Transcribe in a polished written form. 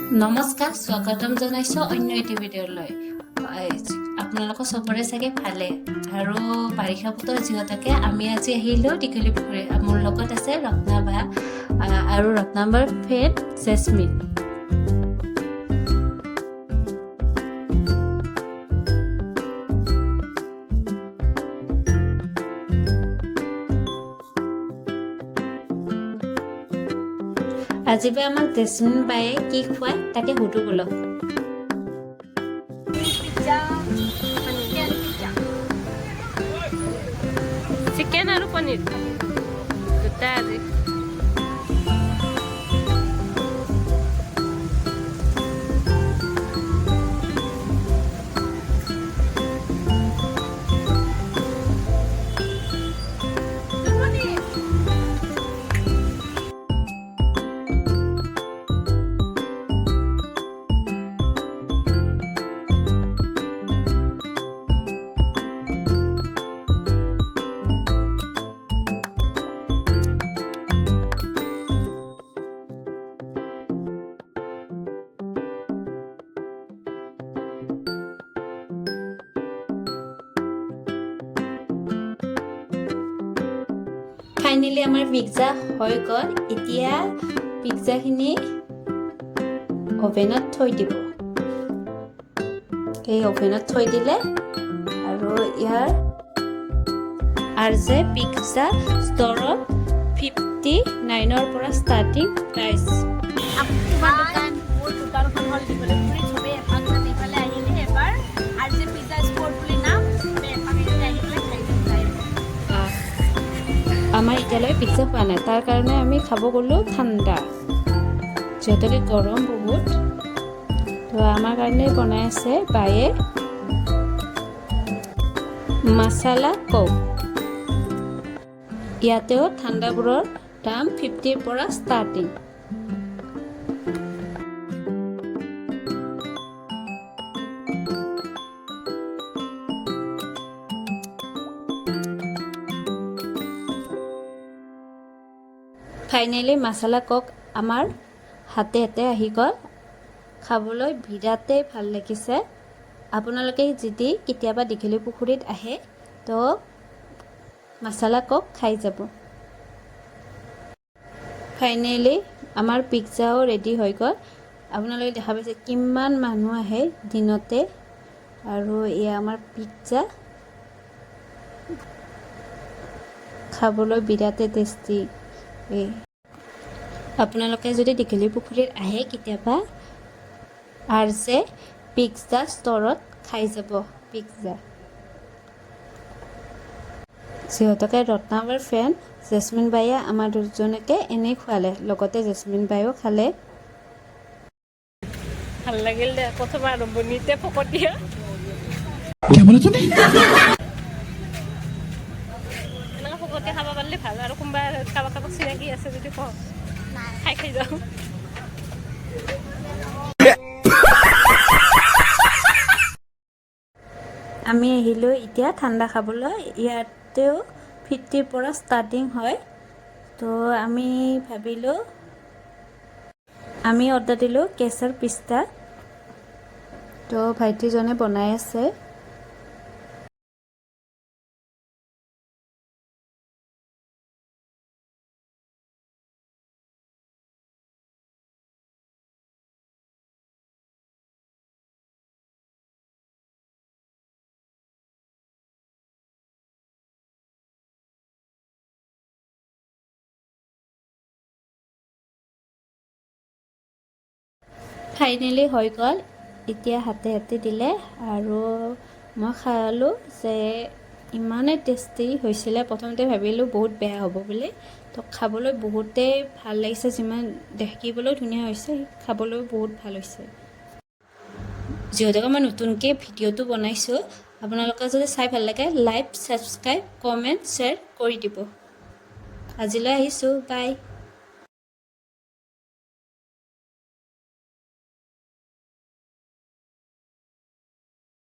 নমস্কাৰ স্বাগতম জনাইছো অন্য এটি ভিডিঅ'লৈ আপোনালোকৰ চবৰে চাগে ভালে আৰু বাৰিষা বতৰ যিহেতুকে আমি আজি আহিলো টিকলি পুখুৰী মোৰ লগত আছে ৰত্নাবা আৰু ৰত্নাবাৰ ফ্ৰেণ্ড জেসমিন আজি বা আমাক জেসমিন বায়ে কি খুৱায় তাকে সুধো বলক চিকেন আৰু পনীৰ দুটা আজি ফাইনেলি আমাৰ পিজ্জা হৈ গ'ল এতিয়া পিজ্জাখিনি অভেনত থৈ দিব এই অভেনত থৈ দিলে আৰু ইয়াৰ আৰজে পিজ্জা ষ্টৰত 59ৰ পৰা ষ্টাৰ্টিং প্ৰাইচ আমাৰ এতিয়ালৈ পিজ্জা খোৱা নাই তাৰ কাৰণে আমি খাব গ'লো ঠাণ্ডা যিহেতুকে গৰম বহুত তো আমাৰ কাৰণে বনাই আছে বায়ে মছলা কক ইয়াতেও ঠাণ্ডাবোৰৰ দাম 50ৰ পৰা ষ্টাৰ্টিং ফাইনেলি মছলা কক আমাৰ হাতে হাতে আহি গ'ল খাবলৈ বিৰাটেই ভাল লাগিছে আপোনালোকে যদি কেতিয়াবা দীঘলী পুখুৰীত আহে তো মছলা কক খাই যাব ফাইনেলি আমাৰ পিজ্জাও ৰেডি হৈ গ'ল আপোনালোকে দেখা পাইছে কিমান মানুহ আহে দিনতে আৰু এয়া আমাৰ পিজ্জা খাবলৈ বিৰাটেই টেষ্টি আপোনালোকে যদি দীঘলী পুখুৰীত আহে কেতিয়াবা আৰজে পিজ্জা ষ্টৰত খাই যাব পিজ্জা যিহেতুকে ৰত্নাবাৰ ফ্ৰেণ্ড জেসমিন বায়ে আমাৰ দুজনকে এনেই খুৱালে লগতে জেসমিন বায়েও খালে ভাল লাগিল দে প্ৰথম আৰম্ভণিতে ফকতীয়া এনেকৈ ফকতীয়া খাব পাৰিলে ভাল আৰু কোনোবা কাৰোবাক চিনাকি আছে যদি কওঁ খাই খাই যাওঁ আমি আহিলোঁ এতিয়া ঠাণ্ডা খাবলৈ ইয়াতেও 50ৰ পৰা ষ্টাৰ্টিং হয় তো আমি ভাবিলোঁ আমি অৰ্ডাৰ দিলোঁ কেশৰ পিষ্টা তো ভাইটিজনে বনাই আছে ফাইনেলি হৈ গ'ল এতিয়া হাতে হাতে দিলে আৰু মই খালোঁ যে ইমানেই টেষ্টি হৈছিলে প্ৰথমতে ভাবিলোঁ বহুত বেয়া হ'ব বুলি তো খাবলৈ বহুতেই ভাল লাগিছে যিমান দেখিবলৈ ধুনীয়া হৈছে খাবলৈও বহুত ভাল হৈছে যিহেতুকে মই নতুনকৈ ভিডিঅ'টো বনাইছোঁ আপোনালোকে যদি চাই ভাল লাগে লাইক ছাবস্ক্ৰাইব কমেণ্ট শ্বেয়াৰ কৰি দিব আজিলৈ আহিছোঁ বাই